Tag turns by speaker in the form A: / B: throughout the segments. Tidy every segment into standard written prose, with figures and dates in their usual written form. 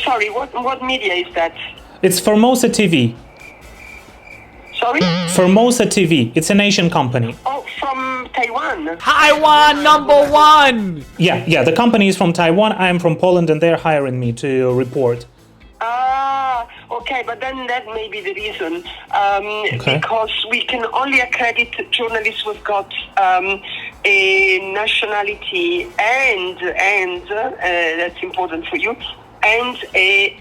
A: sorry, what media is that?
B: It's Formosa TV.
A: Sorry?
B: Formosa TV. It's an Asian company.
A: Oh, from Taiwan.
C: Taiwan #1!
B: Yeah, the company is from Taiwan. I am from Poland and they're hiring me to report.
A: Okay, but then that may be the reason.
B: Okay.
A: Because we can only accredit journalists who've got a nationality and that's important for you, and a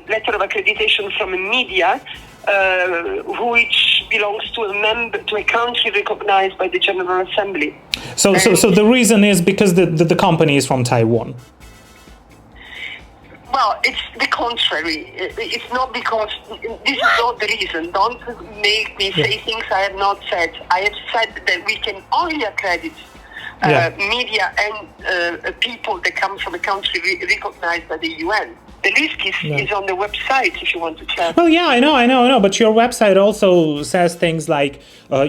A: letter of accreditation from a media which belongs to a country recognized by the General Assembly.
B: So the reason is because the company is from Taiwan.
A: Well, it's the contrary. It's not because this is not the reason. Don't make me say things I have not said. I have said that we can only accredit media and people that come from a country recognized by the UN. The list is on the website if you want to check.
B: Well, yeah, I know. But your website also says things like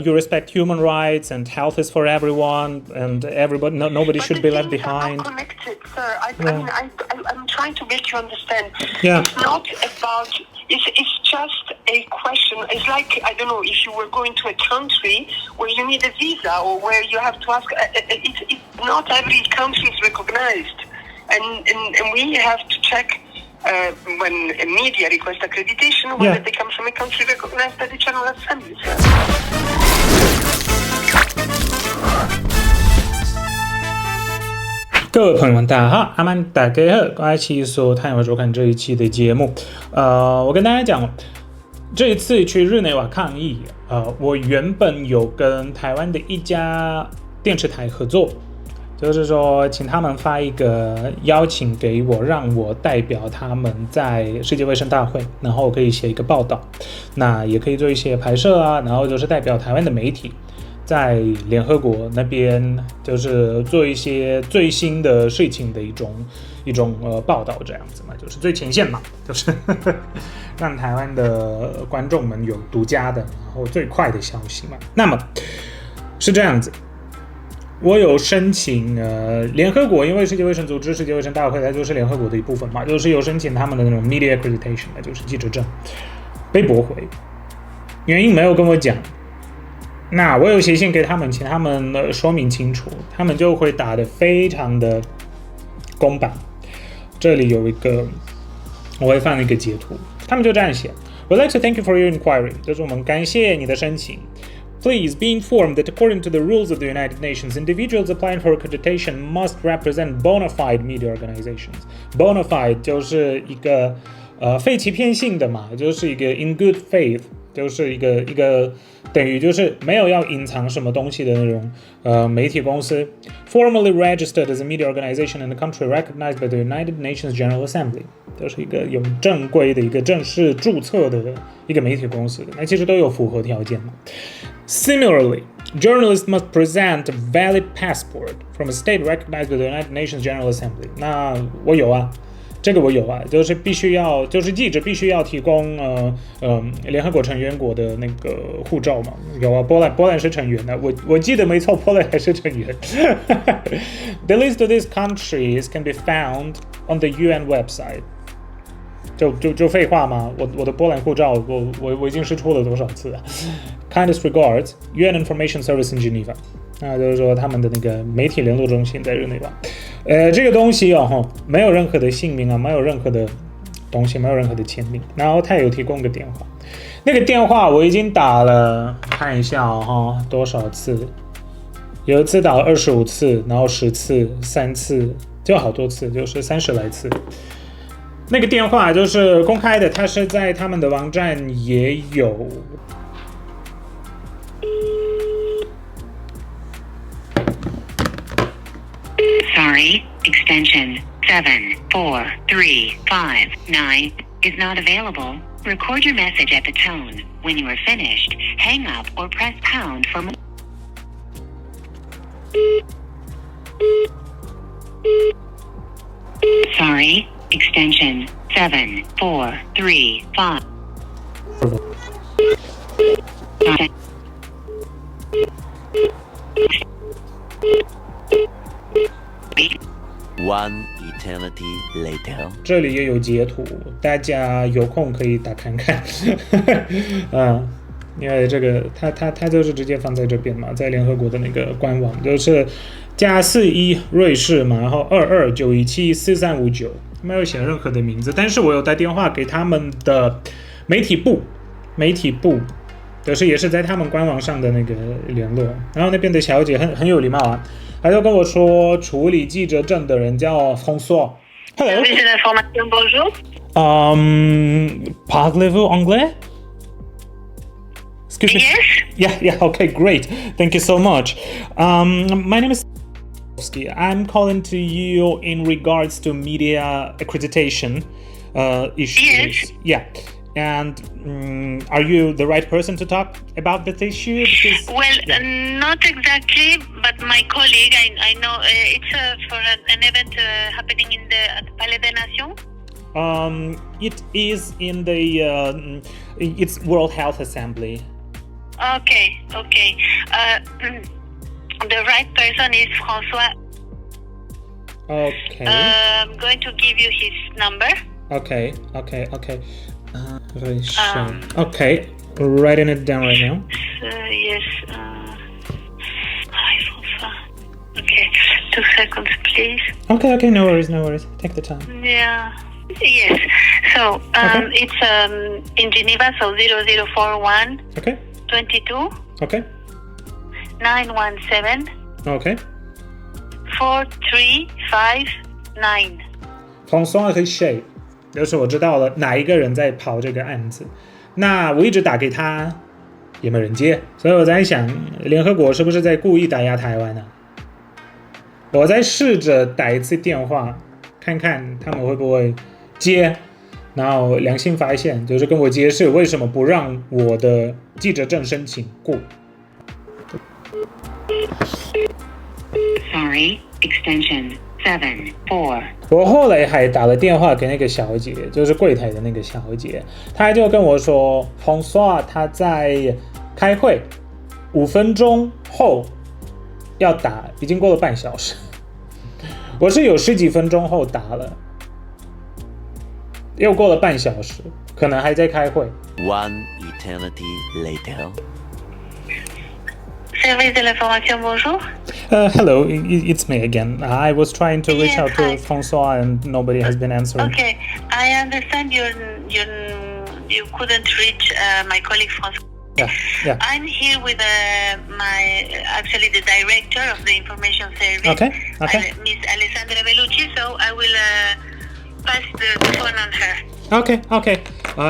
B: you respect human rights and health is for everyone and everybody, nobody should be left behind.
A: But the things are not connected, sir. I'm trying to make you understand.
B: Yeah.
A: It's not about. It's just a question. It's like, I don't know, if you were going to a country where you need a visa or where you have to ask. It's not every country is recognized, and we have to check. When a media requests accreditation, whether they come from a country recognized by the General Assembly.
B: 各位朋友们，大家好，阿曼大家好，欢迎收看和收看这一期的节目。我跟大家讲，这一次去日内瓦抗议，我原本有跟台湾的一家电视台合作。就是说请他们发一个邀请给我，让我代表他们在世界卫生大会，然后可以写一个报道，那也可以做一些拍摄啊，然后就是代表台湾的媒体在联合国那边就是做一些最新的事情的一种报道这样子嘛，就是最前线嘛，就是让台湾的观众们有独家的然后最快的消息嘛。那么是这样子，我有申请联合国，因为世界卫生组织、世界卫生大会它就是联合国的一部分嘛，就是有申请他们的那种 media accreditation， 就是记者证，被驳回，原因没有跟我讲。那我有写信给他们，请他们说明清楚，他们就会打得非常的公版。这里有一个，我会放一个截图，他们就这样写 ：We'd like to thank you for your inquiry， 就是我们感谢你的申请。Please be informed that according to the rules of the United Nations, individuals applying for accreditation must represent bona fide media organizations. Bona fide 就是一个废其偏性的嘛，就是一个 in good faith， 就是一个等于就是没有要隐藏什么东西的那种媒体公司。Formally registered as a media organization in a country recognized by the United Nations General Assembly， 就是一个有正规的一个正式注册的一个媒体公司的，那其实都有符合条件嘛。Similarly, journalists must present a valid passport from a state recognized by the United Nations General Assembly. 那我有啊，这个我有啊，就是必须要，就是记者必须要提供联合国成员国的那个护照嘛。有啊，波兰是成员的，我记得没错，波兰还是成员。The list of these countries can be found on the UN website. 就废话吗？我的波兰护照，我已经是出了多少次了 ？Kindest regards, UN Information Service in Geneva。那就是说他们的那个媒体联络中心在日内瓦。这个东西哦，没有任何的姓名啊，没有任何的东西，没有任何的签名。然后他有提供个电话，那个电话我已经打了，看一下哦，多少次？有一次打了25次，然后10次、3次，就好多次，就是30来次。那个电话就是公开的，它是在他们的网站也有。
D: Sorry, extension 74359 is not available. Record your message at the tone. When you are finished, hang up or press pound for more. Sorry, extension 7435.
E: One eternity later.
B: 这里也有截图，大家有空可以打看看。因为这个它就是直接放在这边嘛，在联合国的那个官网，就是+41瑞士嘛，然后22917435，没有写任何的名字，但是我有打电话给他们的媒体部，就是也是在他们官网上的那个联络，然后那边的小姐很有礼貌啊，她就跟我说处理记者证的人叫 François。Hello.
A: Bonjour.
B: Parlez-vous anglais? Excuse me.
A: Yes.
B: Yeah, okay, great. Thank you so much. My name is I'm calling to you in regards to media accreditation issues.
A: Yes.
B: Yeah. And are you the right person to talk about this issue? Because,
A: Not exactly, but my colleague, I know it's for an event happening at the Palais des Nations.
B: It is in the it's World Health Assembly.
A: Okay. The right person is François.
B: Okay.
A: I'm going to give you his number.
B: Okay. Okay, writing it down right now.
A: Yes. Hi, François. Okay, 2 seconds, please.
B: Okay, no worries. Take the time.
A: Yeah. Yes. So it's in Geneva. So 0041.
B: Okay.
A: 22.
B: Okay.
A: 917.
B: Okay.
A: 4359.
B: François Richet，就是我知道了哪一个人在跑这个案子。那我一直打给他，也没人接，所以我在想，联合国是不是在故意打压台湾呢？我再试着打一次电话，看看他们会不会接。然后良心发现，就是跟我解释为什么不让我的记者证申请过。
D: Sorry, extension 74.
B: 我后来还打了电话给那个小姐，就是柜台的那个小姐，她就跟我说 ，François 他在开会，5分钟后要打，已经过了半小时。我是有10几分钟后打了，又过了半小时，可能还在开会。
E: One eternity later.
A: Service de l'information, bonjour.
B: Hello, it's me again. I was trying to reach out to François and nobody has been answering.
A: Okay, I understand you couldn't reach my colleague François.
B: Yeah.
A: I'm here with actually the director of the information service.
B: Okay.
A: Miss Alessandra Bellucci. So I will pass the phone on her.
B: Okay.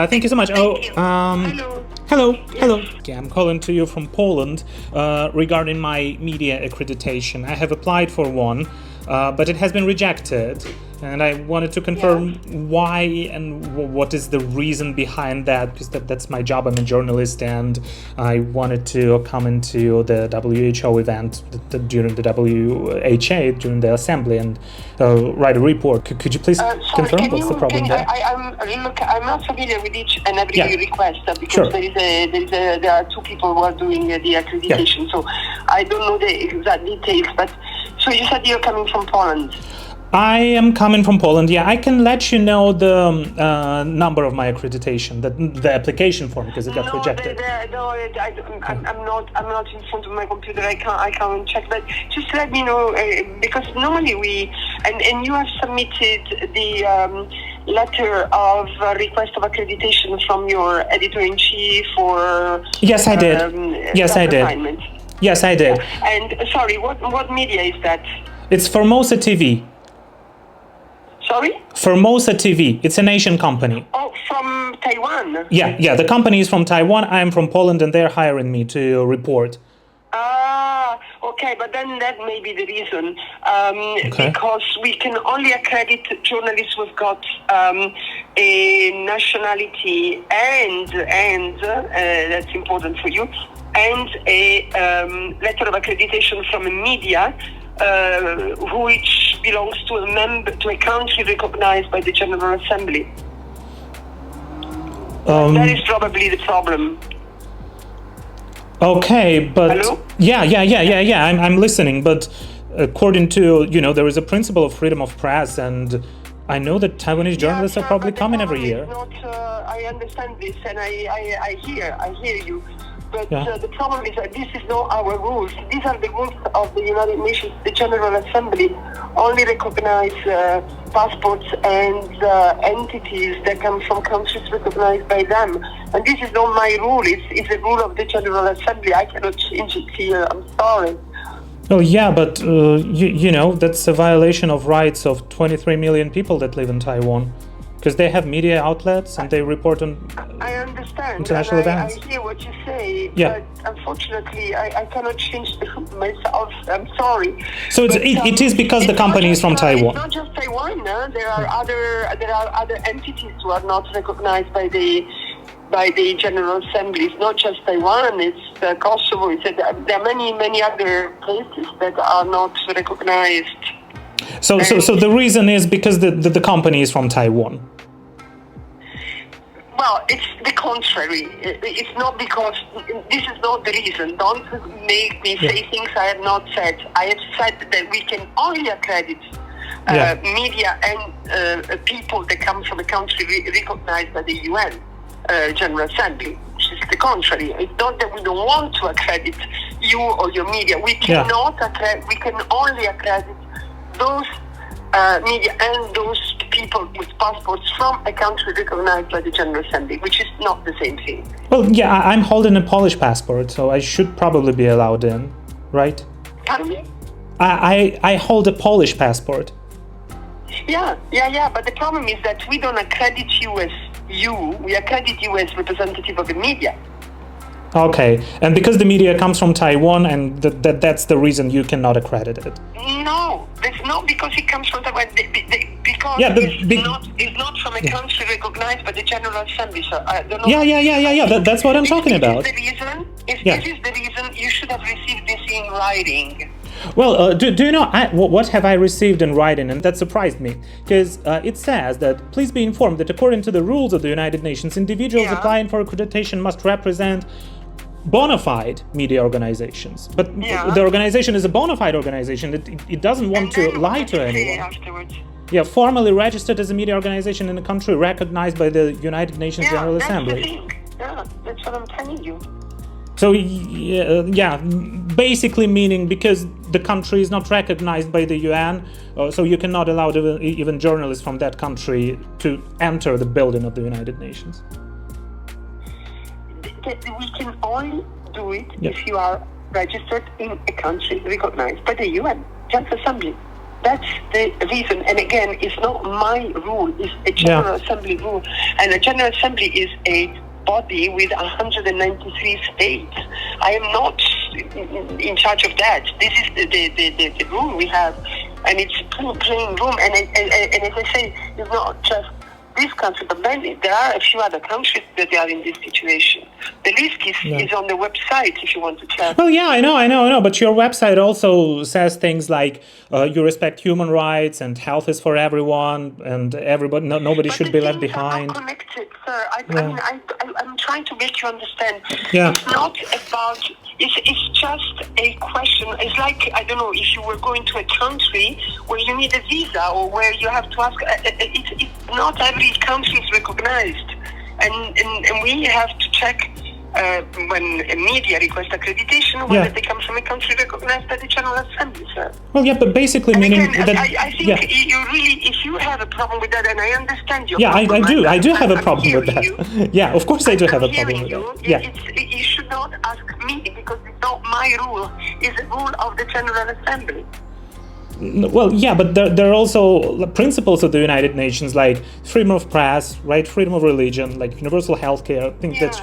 B: Thank you so much. Hello. Okay, I'm calling to you from Poland regarding my media accreditation. I have applied for one, but it has been rejected. And I wanted to confirm why and what is the reason behind that, because that's my job. I'm a journalist, and I wanted to come into the WHO event during the WHA, during the assembly, and write a report. Could you please confirm what's the problem there?
A: I'm not familiar with each and every request because there are 2 people who are doing the accreditation, so I don't know the exact details. But so you said you're coming from Poland.
B: I am coming from Poland. Yeah, I can let you know the number of my accreditation, the application form, because it got rejected.
A: I'm not in front of my computer. I can't check. But just let me know because normally and you have submitted the letter of request of accreditation from your editor-in-chief or
B: Yes, I did. Yes, I did.
A: And sorry, what media is that?
B: It's Formosa TV.
A: Sorry?
B: Formosa TV. It's an Asian company.
A: Oh, from Taiwan?
B: Yeah. The company is from Taiwan. I am from Poland, and they're hiring me to report.
A: Okay, but then that may be the reason. Because we can only accredit journalists who've got a nationality and that's important for you, and a letter of accreditation from a media which belongs to a country recognized by the General Assembly. That is probably the problem.
B: Okay, but
A: Hello?
B: Yeah. I'm listening, but according to, there is a principle of freedom of press, and I know that Taiwanese journalists are probably coming every year.
A: I understand this, and I hear you. But
B: Yeah.
A: The problem is that this is not our rules. These are the rules of the United Nations. The General Assembly only recognize passports and entities that come from countries recognized by them. And this is not my rule. It's a rule of the General Assembly. I cannot change it here. I'm sorry.
B: Oh yeah, but that's a violation of rights of 23 million people that live in Taiwan, because they have media outlets and they report on
A: I understand.
B: international
A: and
B: events.
A: I hear what you say,
B: Yeah.
A: but unfortunately, I cannot change myself. I'm sorry.
B: So it is because the
A: it's
B: company
A: not
B: is from
A: just,
B: Taiwan.
A: It's not just Taiwan. There are other entities who are not recognized by the General Assembly. It's not just Taiwan. It's Kosovo. There are many other places that are not recognized.
B: So the reason is because the company is from Taiwan.
A: Well, it's the contrary. It's not because this is not the reason. Don't make me say things I have not said. I have said that we can only accredit media and people that come from a country recognized by the UN General Assembly, which is the contrary. It's not that we don't want to accredit you or your media. We cannot accredit. We can only accredit those media and those people with passports from a country recognized by the General Assembly, which is not the same thing.
B: Well, yeah, I'm holding a Polish passport, so I should probably be allowed in, right?
A: Pardon me?
B: I hold a Polish passport.
A: Yeah. But the problem is that we don't accredit you as you. We accredit you as representative of the media.
B: Okay, and because the media comes from Taiwan, and that's the reason you cannot accredit it.
A: No, it's not because it comes from Taiwan. Because it's not from a country recognized by the General Assembly. So I don't know.
B: Yeah. That's what I'm talking about.
A: If this is the reason, you should have received this in writing.
B: Well, do you know what have I received in writing? And that surprised me, because it says that please be informed that according to the rules of the United Nations, individuals applying for accreditation must represent bona fide media organizations. But the organization is a bona fide organization. It doesn't want to lie to anyone.
A: Afterwards.
B: Yeah, formally registered as a media organization in a country recognized by the United Nations General Assembly.
A: That's the thing. Yeah, that's what I'm telling you.
B: So, basically meaning because the country is not recognized by the UN, so you cannot allow even journalists from that country to enter the building of the United Nations.
A: We can only do it if you are registered in a country recognized by the UN General Assembly. That's the reason. And again, it's not my rule. It's a General Assembly rule. And the General Assembly is a body with 193 states. I am not in charge of that. This is the rule we have. And it's plain room. And as I say, it's not just this country, but many, there are a few other countries that are in this situation. The list is on the website if you want to check.
B: Oh yeah, I know. But your website also says things like you respect human rights and health is for everyone and everybody, nobody should be left behind.
A: Are not connected, sir. I'm trying to make you understand.
B: Yeah.
A: It's not about. It's just a question. It's like, I don't know, if you were going to a country where you need a visa or where you have to ask. It's not every country is recognized, and we have to check when a media requests accreditation whether they come from a country recognized by the General Assembly, sir.
B: Well, yeah, but basically
A: And
B: meaning
A: again,
B: that
A: I think you really, if you have a problem with that, and I understand your
B: I
A: problem.
B: do have a
A: I'm
B: problem with
A: hearing
B: that.
A: you.
B: Yeah, of course I do have a
A: I'm
B: problem
A: hearing
B: with that.
A: you.
B: Yeah.
A: You should not ask me because it's not my rule. It's a rule of the General Assembly.
B: Well, yeah, but there are also principles of the United Nations like freedom of press, right, freedom of religion, like universal healthcare. Things that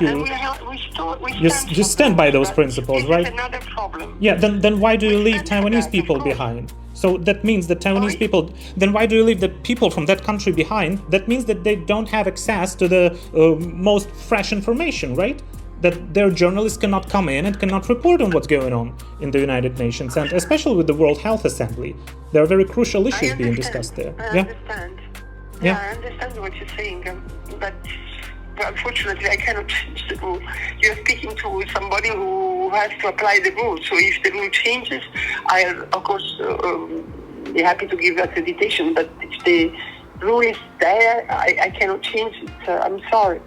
B: you stand by those principles, right?
A: This is another problem.
B: Yeah, then why do you leave Taiwanese people behind? So that means that Taiwanese people. Then why do you leave the people from that country behind? That means that they don't have access to the most fresh information, right? That their journalists cannot come in and cannot report on what's going on in the United Nations, and especially with the World Health Assembly. There are very crucial issues being discussed there.
A: I understand. I understand what you're saying, but unfortunately I cannot change the rule. You're speaking to somebody who has to apply the rule. So if the rule changes, I'll of course be happy to give accreditation. But if the rule is there, I cannot change it. I'm sorry.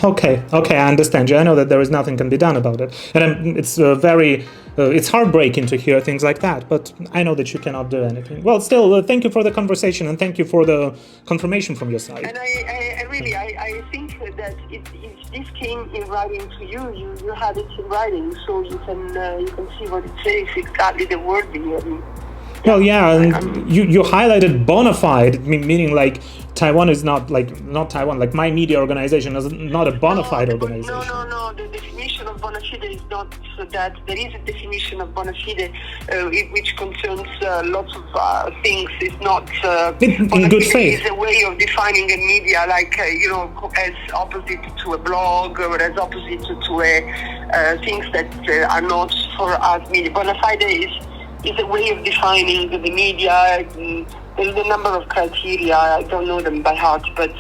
B: Okay, I understand you. I know that there is nothing can be done about it, and it's it's heartbreaking to hear things like that. But I know that you cannot do anything. Well, still, thank you for the conversation and thank you for the confirmation from your side.
A: And I really think that if this came in writing to you, you had it in writing, so you can see what it says, exactly the wording.
B: Well, yeah, and you highlighted bona fide, meaning like Taiwan is not Taiwan, like my media organization is not a bona fide organization.
A: No. The definition of bona fide is not that. There is a definition of bona fide which concerns lots of things. It's not
B: in good faith.
A: It's a way of defining a media, like as opposite to a blog or as opposite to things that are not for us media. Bona fide is a way of defining the media. There's a number of criteria. I don't know them by heart, but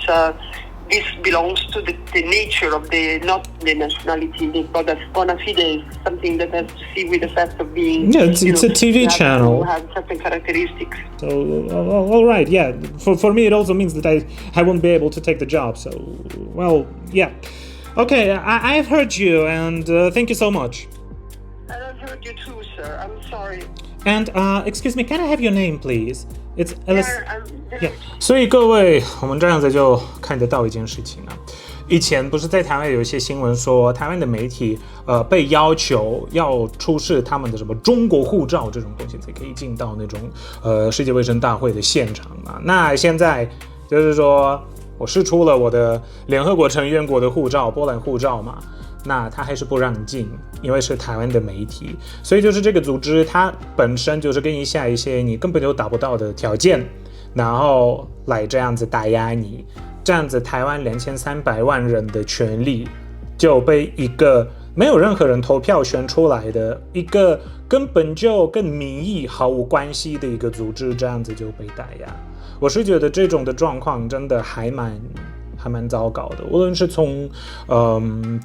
A: this belongs to the nature of not the nationality. The bona fide is something that has to see with the fact of being.
B: Yeah, it's a TV channel.
A: Have certain characteristics.
B: So, all right, yeah. For me, it also means that I won't be able to take the job. So, well, yeah. Okay, I've heard you, and thank you so much.
A: And I've heard you too, sir. I'm sorry.
B: And excuse me, can I have your name, please? It's Alice.
A: Yeah.
B: 所以各位，我们这样子就看得到一件事情啊。以前不是在台湾有一些新闻说，台湾的媒体被要求要出示他们的什么中国护照这种东西才可以进到那种世界卫生大会的现场嘛。那现在就是说我释出了我的联合国成员国的护照，波兰护照嘛。那他还是不让进，因为是台湾的媒体，所以就是这个组织它本身就是给你下一些你根本就达不到的条件，然后来这样子打压你，这样子台湾2300万人的权利就被一个没有任何人投票选出来的一个根本就跟民意毫无关系的一个组织，这样子就被打压。我是觉得这种的状况真的还蛮糟糕的，无论是从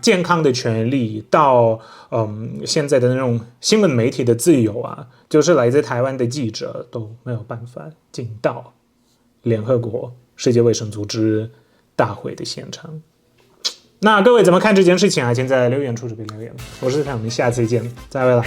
B: 健康的权利到现在的那种新闻媒体的自由啊，就是来自台湾的记者都没有办法进到联合国世界卫生组织大会的现场。那各位怎么看这件事情啊？请在留言处这边留言。我是太阳，我们下次见，再会了。